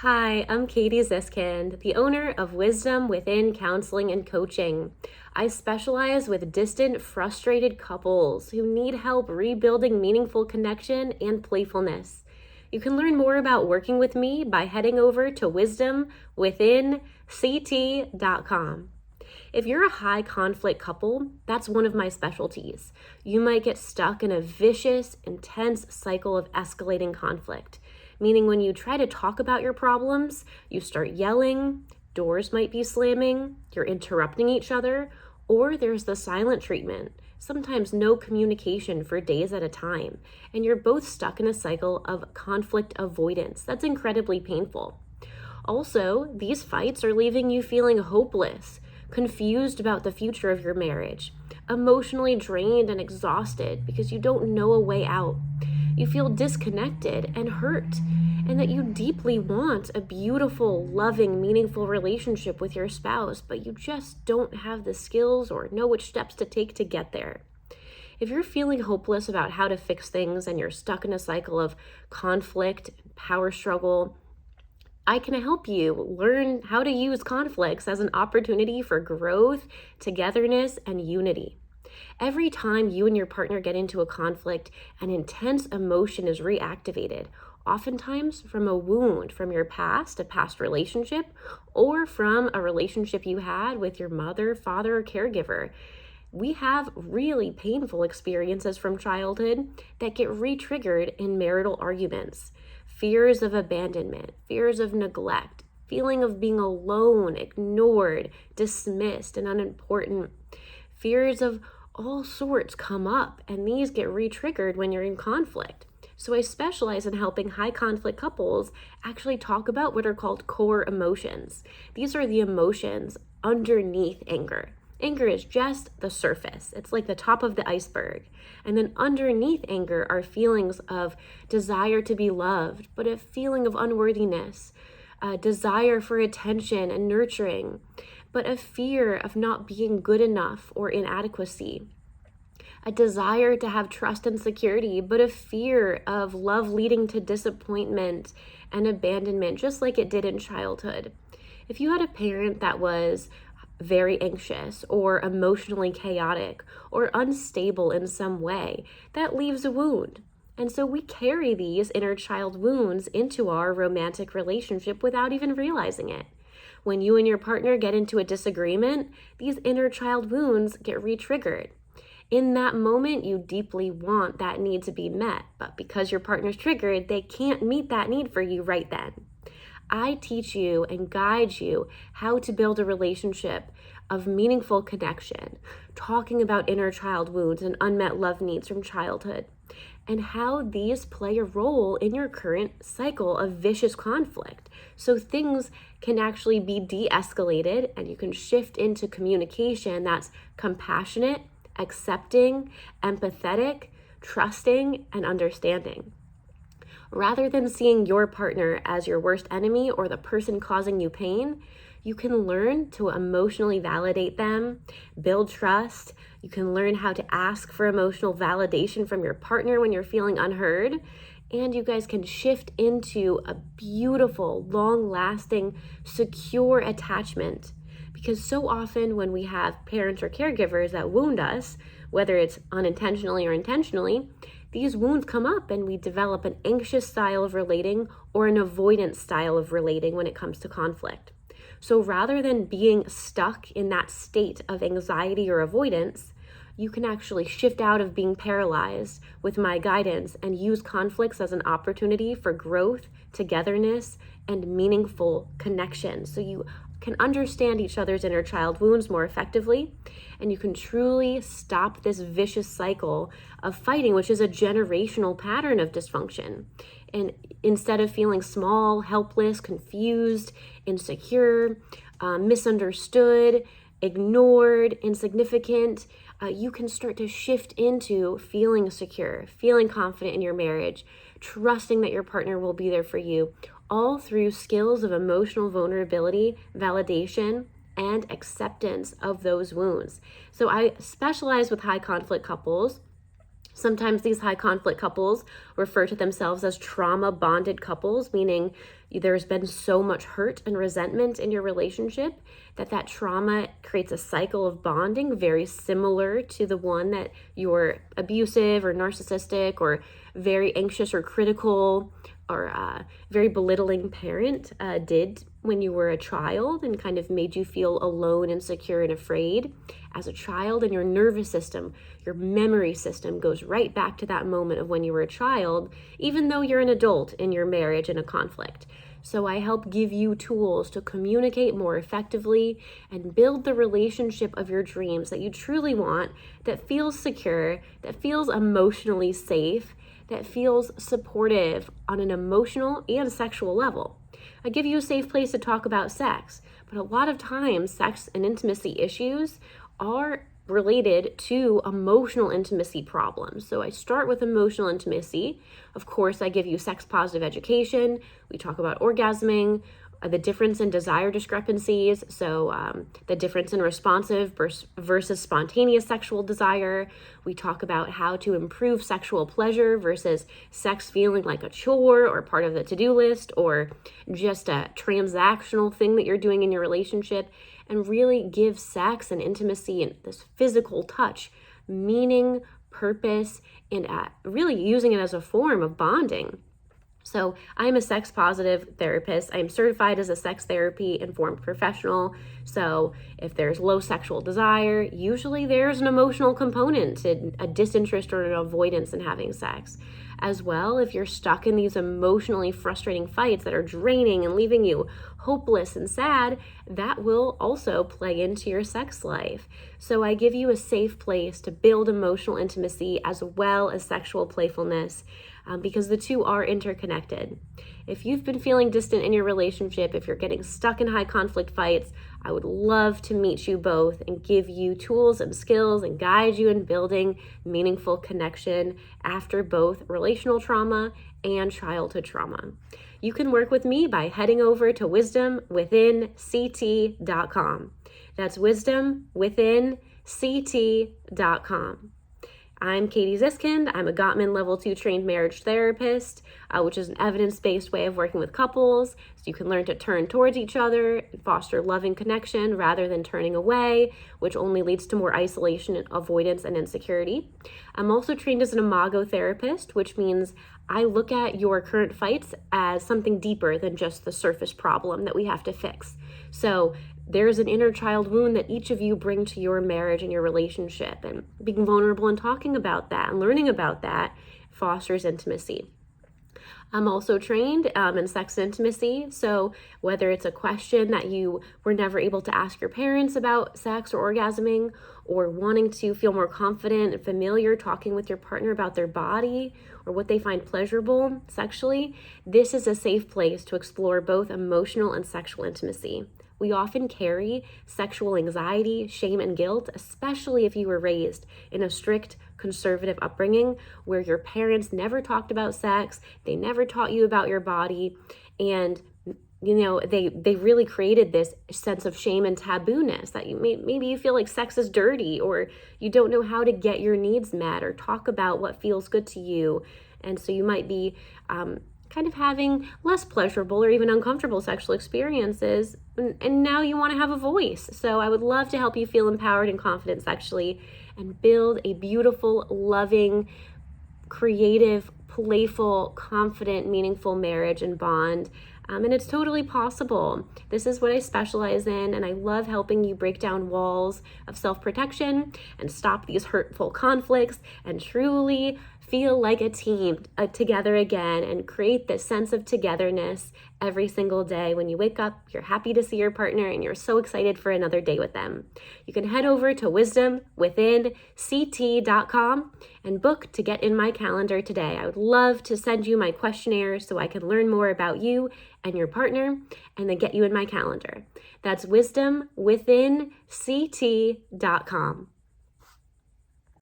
Hi, I'm Katie Ziskind, the owner of Wisdom Within Counseling and Coaching. I specialize with distant, frustrated couples who need help rebuilding meaningful connection and playfulness. You can learn more about working with me by heading over to wisdomwithinct.com. If you're a high conflict couple, that's one of my specialties. You might get stuck in a vicious, intense cycle of escalating conflict, meaning when you try to talk about your problems, you start yelling, doors might be slamming, you're interrupting each other, or there's the silent treatment, sometimes no communication for days at a time, and you're both stuck in a cycle of conflict avoidance. That's incredibly painful. Also, these fights are leaving you feeling hopeless, confused about the future of your marriage, emotionally drained and exhausted because you don't know a way out. You feel disconnected and hurt, and that you deeply want a beautiful, loving, meaningful relationship with your spouse, but you just don't have the skills or know which steps to take to get there. If you're feeling hopeless about how to fix things and you're stuck in a cycle of conflict, power struggle, I can help you learn how to use conflicts as an opportunity for growth, togetherness, and unity. Every time you and your partner get into a conflict, an intense emotion is reactivated, oftentimes from a wound from your past, a past relationship, or from a relationship you had with your mother, father, or caregiver. We have really painful experiences from childhood that get re-triggered in marital arguments. Fears of abandonment, fears of neglect, feeling of being alone, ignored, dismissed, and unimportant. Fears of all sorts come up, and these get re-triggered when you're in conflict. So I specialize in helping high conflict couples actually talk about what are called core emotions. These are the emotions underneath anger. Anger is just the surface. It's like the top of the iceberg. And then underneath anger are feelings of desire to be loved, but a feeling of unworthiness, a desire for attention and nurturing, but a fear of not being good enough or inadequacy, a desire to have trust and security, but a fear of love leading to disappointment and abandonment, just like it did in childhood. If you had a parent that was very anxious or emotionally chaotic or unstable in some way, that leaves a wound. And so we carry these inner child wounds into our romantic relationship without even realizing it. When you and your partner get into a disagreement, these inner child wounds get re-triggered. In that moment, you deeply want that need to be met, but because your partner's triggered, they can't meet that need for you right then. I teach you and guide you how to build a relationship of meaningful connection, talking about inner child wounds and unmet love needs from childhood, and how these play a role in your current cycle of vicious conflict. So things can actually be de-escalated and you can shift into communication that's compassionate, accepting, empathetic, trusting, and understanding. Rather than seeing your partner as your worst enemy or the person causing you pain, you can learn to emotionally validate them, build trust. You can learn how to ask for emotional validation from your partner when you're feeling unheard. And you guys can shift into a beautiful, long-lasting, secure attachment. Because so often when we have parents or caregivers that wound us, whether it's unintentionally or intentionally, these wounds come up and we develop an anxious style of relating or an avoidance style of relating when it comes to conflict. So rather than being stuck in that state of anxiety or avoidance, you can actually shift out of being paralyzed with my guidance and use conflicts as an opportunity for growth, togetherness, and meaningful connection. So you can understand each other's inner child wounds more effectively, and you can truly stop this vicious cycle of fighting, which is a generational pattern of dysfunction. And instead of feeling small, helpless, confused, insecure, misunderstood, ignored, insignificant, you can start to shift into feeling secure, feeling confident in your marriage, trusting that your partner will be there for you, all through skills of emotional vulnerability, validation, and acceptance of those wounds. So I specialize with high conflict couples Sometimes these high conflict couples refer to themselves as trauma bonded couples, meaning there's been so much hurt and resentment in your relationship that trauma creates a cycle of bonding very similar to the one that your abusive or narcissistic or very anxious or critical or very belittling parent did when you were a child and kind of made you feel alone, insecure, and afraid as a child. And your nervous system, your memory system goes right back to that moment of when you were a child, even though you're an adult in your marriage in a conflict. So I help give you tools to communicate more effectively and build the relationship of your dreams that you truly want, that feels secure, that feels emotionally safe, that feels supportive on an emotional and sexual level. I give you a safe place to talk about sex, but a lot of times sex and intimacy issues are related to emotional intimacy problems. So I start with emotional intimacy. Of course, I give you sex positive education. We talk about orgasming, the difference in desire discrepancies. So the difference in responsive versus spontaneous sexual desire. We talk about how to improve sexual pleasure versus sex feeling like a chore or part of the to-do list or just a transactional thing that you're doing in your relationship, and really give sex and intimacy and this physical touch meaning, purpose, and really using it as a form of bonding. So I'm a sex positive therapist. I'm certified as a sex therapy informed professional. So if there's low sexual desire, usually there's an emotional component to a disinterest or an avoidance in having sex. As well, if you're stuck in these emotionally frustrating fights that are draining and leaving you hopeless and sad, that will also play into your sex life. So I give you a safe place to build emotional intimacy as well as sexual playfulness, because the two are interconnected. If you've been feeling distant in your relationship, if you're getting stuck in high conflict fights, I would love to meet you both and give you tools and skills and guide you in building meaningful connection after both relational trauma and childhood trauma. You can work with me by heading over to wisdomwithinct.com. That's wisdomwithinct.com. I'm Katie Ziskind. I'm a Gottman Level 2 trained marriage therapist, which is an evidence-based way of working with couples, so you can learn to turn towards each other and foster loving connection rather than turning away, which only leads to more isolation and avoidance and insecurity. I'm also trained as an imago therapist, which means I look at your current fights as something deeper than just the surface problem that we have to fix. So there's an inner child wound that each of you bring to your marriage and your relationship, and being vulnerable and talking about that and learning about that fosters intimacy. I'm also trained in sex and intimacy, so whether it's a question that you were never able to ask your parents about sex or orgasming, or wanting to feel more confident and familiar talking with your partner about their body or what they find pleasurable sexually, this is a safe place to explore both emotional and sexual intimacy. We often carry sexual anxiety, shame, and guilt, especially if you were raised in a strict conservative upbringing where your parents never talked about sex, they never taught you about your body, and they really created this sense of shame and tabooness that maybe you feel like sex is dirty, or you don't know how to get your needs met or talk about what feels good to you. And so you might be kind of having less pleasurable or even uncomfortable sexual experiences, and now you want to have a voice. So I would love to help you feel empowered and confident sexually and build a beautiful, loving, creative, playful, confident, meaningful marriage and bond. And it's totally possible. This is what I specialize in, and I love helping you break down walls of self-protection and stop these hurtful conflicts and truly feel like a team together again and create this sense of togetherness every single day. When you wake up, you're happy to see your partner and you're so excited for another day with them. You can head over to wisdomwithinct.com and book to get in my calendar today. I would love to send you my questionnaire so I can learn more about you and your partner and then get you in my calendar. That's wisdomwithinct.com.